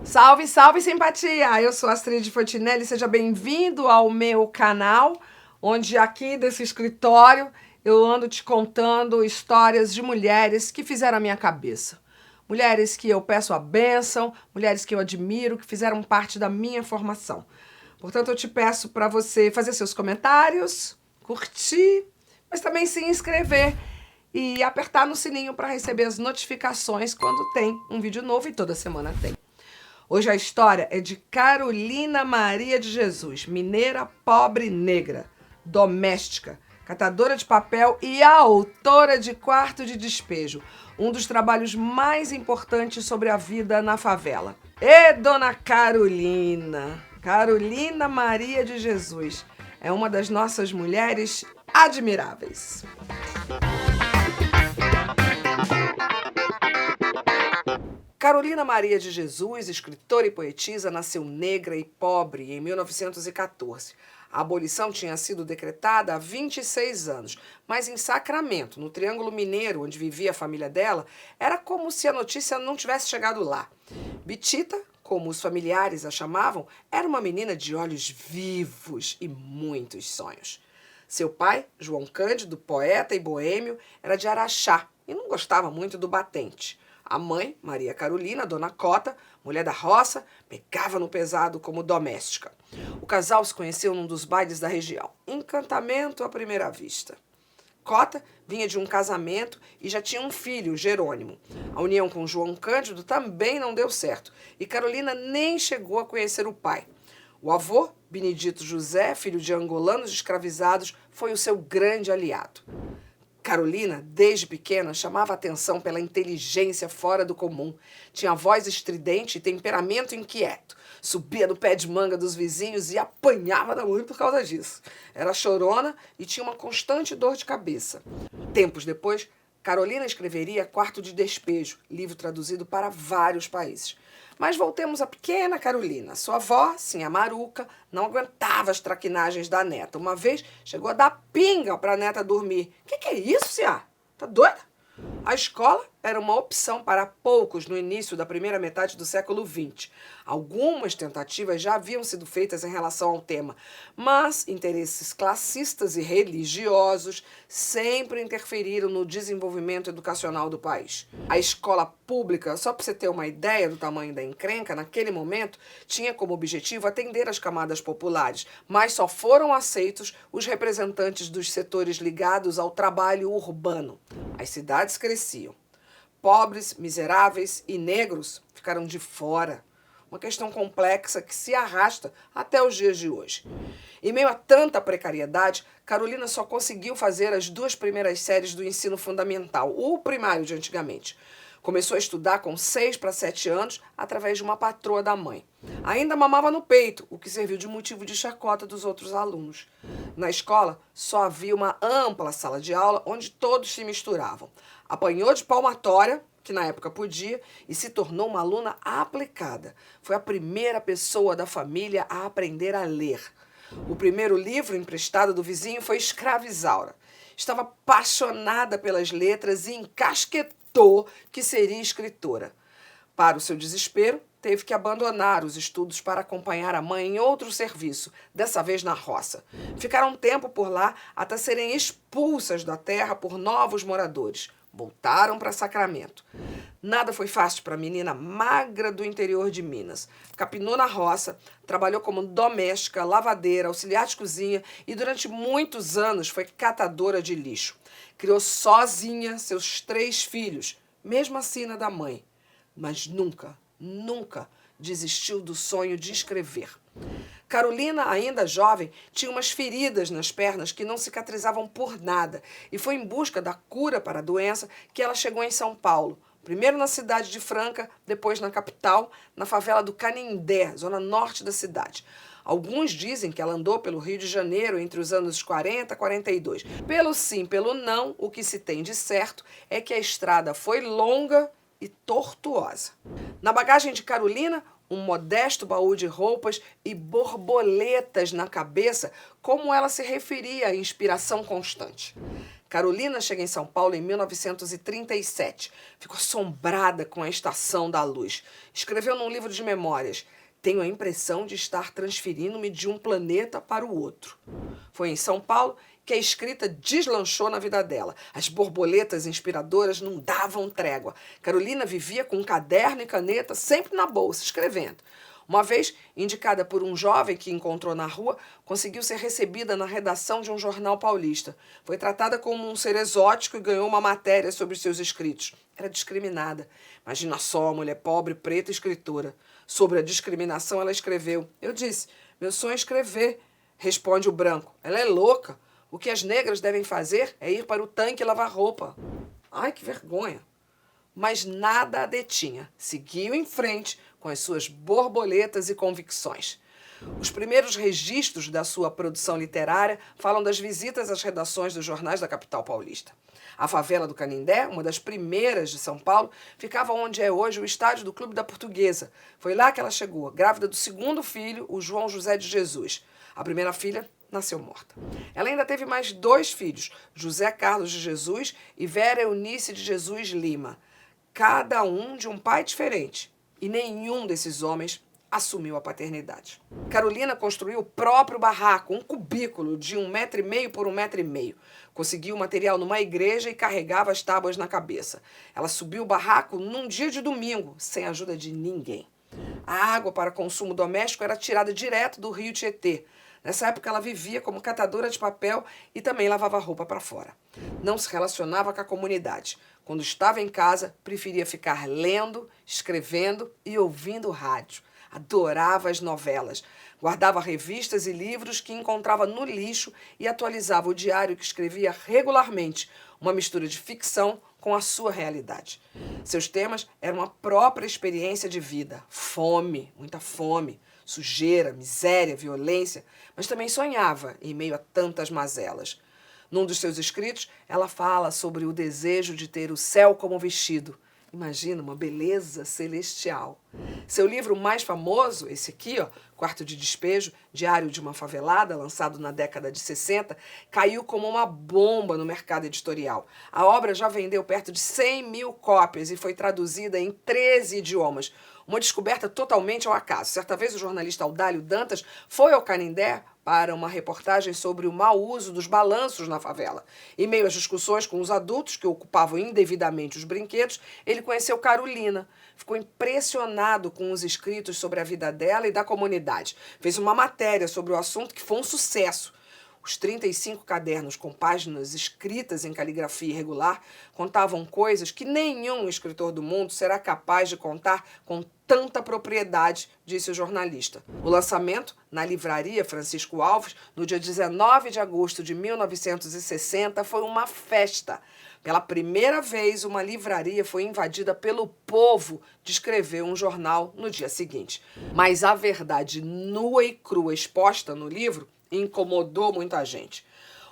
Salve, salve, simpatia! Eu sou Astrid Fontinelli, seja bem-vindo ao meu canal, onde aqui desse escritório eu ando te contando histórias de mulheres que fizeram a minha cabeça. Mulheres que eu peço a bênção, mulheres que eu admiro, que fizeram parte da minha formação. Portanto, eu te peço para você fazer seus comentários, curtir, mas também se inscrever e apertar no sininho para receber as notificações quando tem um vídeo novo, e toda semana tem. Hoje a história é de Carolina Maria de Jesus, mineira pobre negra, doméstica, catadora de papel e autora de Quarto de Despejo, um dos trabalhos mais importantes sobre a vida na favela. E Dona Carolina, Carolina Maria de Jesus, é uma das nossas mulheres admiráveis. Carolina Maria de Jesus, escritora e poetisa, nasceu negra e pobre em 1914. A abolição tinha sido decretada há 26 anos, mas em Sacramento, no Triângulo Mineiro, onde vivia a família dela, era como se a notícia não tivesse chegado lá. Bitita, como os familiares a chamavam, era uma menina de olhos vivos e muitos sonhos. Seu pai, João Cândido, poeta e boêmio, era de Araxá e não gostava muito do batente. A mãe, Maria Carolina, dona Cota, mulher da roça, pegava no pesado como doméstica. O casal se conheceu num dos bailes da região. Encantamento à primeira vista. Cota vinha de um casamento e já tinha um filho, Jerônimo. A união com João Cândido também não deu certo e Carolina nem chegou a conhecer o pai. O avô, Benedito José, filho de angolanos escravizados, foi o seu grande aliado. Carolina, desde pequena, chamava atenção pela inteligência fora do comum. Tinha voz estridente e temperamento inquieto. Subia no pé de manga dos vizinhos e apanhava da mãe por causa disso. Era chorona e tinha uma constante dor de cabeça. Tempos depois, Carolina escreveria Quarto de Despejo, livro traduzido para vários países. Mas voltemos à pequena Carolina. Sua avó, Sinha Maruca, não aguentava as traquinagens da neta. Uma vez chegou a dar pinga para a neta dormir. Que é isso, Sinha? Tá doida? A escola era uma opção para poucos no início da primeira metade do século XX. Algumas tentativas já haviam sido feitas em relação ao tema, mas interesses classistas e religiosos sempre interferiram no desenvolvimento educacional do país. A escola pública, só para você ter uma ideia do tamanho da encrenca, naquele momento, tinha como objetivo atender as camadas populares, mas só foram aceitos os representantes dos setores ligados ao trabalho urbano. As cidades cresciam. Pobres, miseráveis e negros ficaram de fora. Uma questão complexa que se arrasta até os dias de hoje. Em meio a tanta precariedade, Carolina só conseguiu fazer as 2 primeiras séries do ensino fundamental, o primário de antigamente. Começou a estudar com 6 para 7 anos através de uma patroa da mãe. Ainda mamava no peito, o que serviu de motivo de chacota dos outros alunos. Na escola, só havia uma ampla sala de aula onde todos se misturavam. Apanhou de palmatória, que na época podia, e se tornou uma aluna aplicada. Foi a primeira pessoa da família a aprender a ler. O primeiro livro emprestado do vizinho foi Escravizaura. Estava apaixonada pelas letras e encasquetou que seria escritora. Para o seu desespero, teve que abandonar os estudos para acompanhar a mãe em outro serviço, dessa vez na roça. Ficaram um tempo por lá até serem expulsas da terra por novos moradores. Voltaram para Sacramento. Nada foi fácil para a menina magra do interior de Minas. Capinou na roça, trabalhou como doméstica, lavadeira, auxiliar de cozinha e durante muitos anos foi catadora de lixo. Criou sozinha seus 3 filhos, mesmo a sina da mãe. Mas nunca desistiu do sonho de escrever. Carolina, ainda jovem, tinha umas feridas nas pernas que não cicatrizavam por nada e foi em busca da cura para a doença que ela chegou em São Paulo. Primeiro na cidade de Franca, depois na capital, na favela do Canindé, zona norte da cidade. Alguns dizem que ela andou pelo Rio de Janeiro entre os anos 40 e 42. Pelo sim, pelo não, o que se tem de certo é que a estrada foi longa e tortuosa. Na bagagem de Carolina, um modesto baú de roupas e borboletas na cabeça, como ela se referia à inspiração constante. Carolina chega em São Paulo em 1937. Ficou assombrada com a estação da luz. Escreveu num livro de memórias: tenho a impressão de estar transferindo-me de um planeta para o outro. Foi em São Paulo que a escrita deslanchou na vida dela. As borboletas inspiradoras não davam trégua. Carolina vivia com um caderno e caneta sempre na bolsa, escrevendo. Uma vez, indicada por um jovem que encontrou na rua, conseguiu ser recebida na redação de um jornal paulista. Foi tratada como um ser exótico e ganhou uma matéria sobre seus escritos. Era discriminada. Imagina só, mulher pobre, preta, escritora. Sobre a discriminação, ela escreveu: eu disse, meu sonho é escrever. Responde o branco: ela é louca. O que as negras devem fazer é ir para o tanque e lavar roupa. Ai, que vergonha. Mas nada a detinha. Seguiu em frente com as suas borboletas e convicções. Os primeiros registros da sua produção literária falam das visitas às redações dos jornais da capital paulista. A favela do Canindé, uma das primeiras de São Paulo, ficava onde é hoje o estádio do Clube da Portuguesa. Foi lá que ela chegou, grávida do segundo filho, o João José de Jesus. A primeira filha nasceu morta. Ela ainda teve mais 2 filhos, José Carlos de Jesus e Vera Eunice de Jesus Lima, cada um de um pai diferente, e nenhum desses homens assumiu a paternidade. Carolina construiu o próprio barraco, um cubículo de 1,5 m por 1,5 m. Conseguiu o material numa igreja e carregava as tábuas na cabeça. Ela subiu o barraco num dia de domingo, sem a ajuda de ninguém. A água para consumo doméstico era tirada direto do rio Tietê. Nessa época ela vivia como catadora de papel e também lavava roupa para fora. Não se relacionava com a comunidade. Quando estava em casa, preferia ficar lendo, escrevendo e ouvindo rádio. Adorava as novelas. Guardava revistas e livros que encontrava no lixo e atualizava o diário que escrevia regularmente, uma mistura de ficção com a sua realidade. Seus temas eram a própria experiência de vida. Fome, muita fome, sujeira, miséria, violência, mas também sonhava em meio a tantas mazelas. Num dos seus escritos, ela fala sobre o desejo de ter o céu como vestido. Imagina, uma beleza celestial. Seu livro mais famoso, esse aqui, Quarto de Despejo, Diário de uma Favelada, lançado na década de 60, caiu como uma bomba no mercado editorial. A obra já vendeu perto de 100 mil cópias e foi traduzida em 13 idiomas. Uma descoberta totalmente ao acaso. Certa vez o jornalista Audálio Dantas foi ao Canindé para uma reportagem sobre o mau uso dos balanços na favela. Em meio às discussões com os adultos que ocupavam indevidamente os brinquedos, ele conheceu Carolina. Ficou impressionado com os escritos sobre a vida dela e da comunidade. Fez uma matéria sobre o assunto que foi um sucesso. Os 35 cadernos com páginas escritas em caligrafia irregular contavam coisas que nenhum escritor do mundo será capaz de contar com tanta propriedade, disse o jornalista. O lançamento, na livraria Francisco Alves, no dia 19 de agosto de 1960, foi uma festa. Pela primeira vez, uma livraria foi invadida pelo povo, descreveu um jornal no dia seguinte. Mas a verdade nua e crua exposta no livro incomodou muita gente.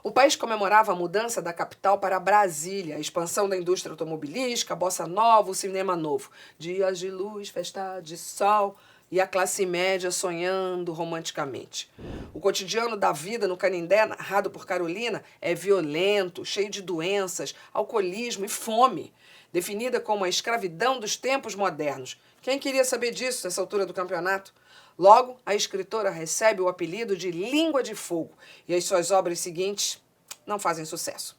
O país comemorava a mudança da capital para Brasília, a expansão da indústria automobilística, a bossa nova, o cinema novo. Dias de luz, festa de sol e a classe média sonhando romanticamente. O cotidiano da vida no Canindé, narrado por Carolina, é violento, cheio de doenças, alcoolismo e fome, definida como a escravidão dos tempos modernos. Quem queria saber disso nessa altura do campeonato? Logo, a escritora recebe o apelido de Língua de Fogo e as suas obras seguintes não fazem sucesso.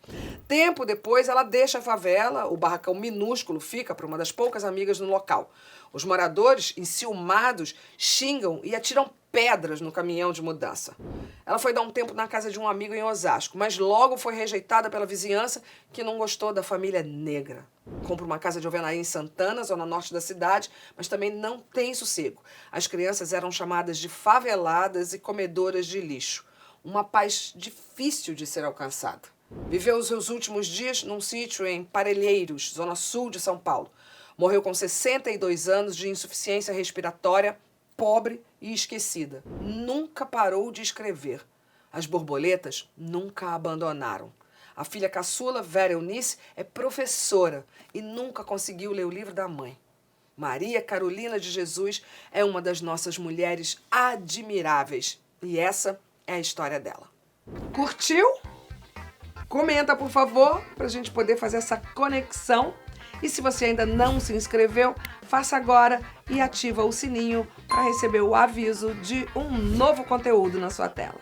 Tempo depois, ela deixa a favela, o barracão minúsculo fica para uma das poucas amigas no local. Os moradores, enciumados, xingam e atiram pedras no caminhão de mudança. Ela foi dar um tempo na casa de um amigo em Osasco, mas logo foi rejeitada pela vizinhança que não gostou da família negra. Compra uma casa de alvenaria em Santana, zona norte da cidade, mas também não tem sossego. As crianças eram chamadas de faveladas e comedoras de lixo. Uma paz difícil de ser alcançada. Viveu os seus últimos dias num sítio em Parelheiros, zona sul de São Paulo. Morreu com 62 anos de insuficiência respiratória, pobre e esquecida. Nunca parou de escrever. As borboletas nunca a abandonaram. A filha caçula, Vera Eunice, é professora e nunca conseguiu ler o livro da mãe. Maria Carolina de Jesus é uma das nossas mulheres admiráveis. E essa é a história dela. Curtiu? Comenta, por favor, para a gente poder fazer essa conexão. E se você ainda não se inscreveu, faça agora e ativa o sininho para receber o aviso de um novo conteúdo na sua tela.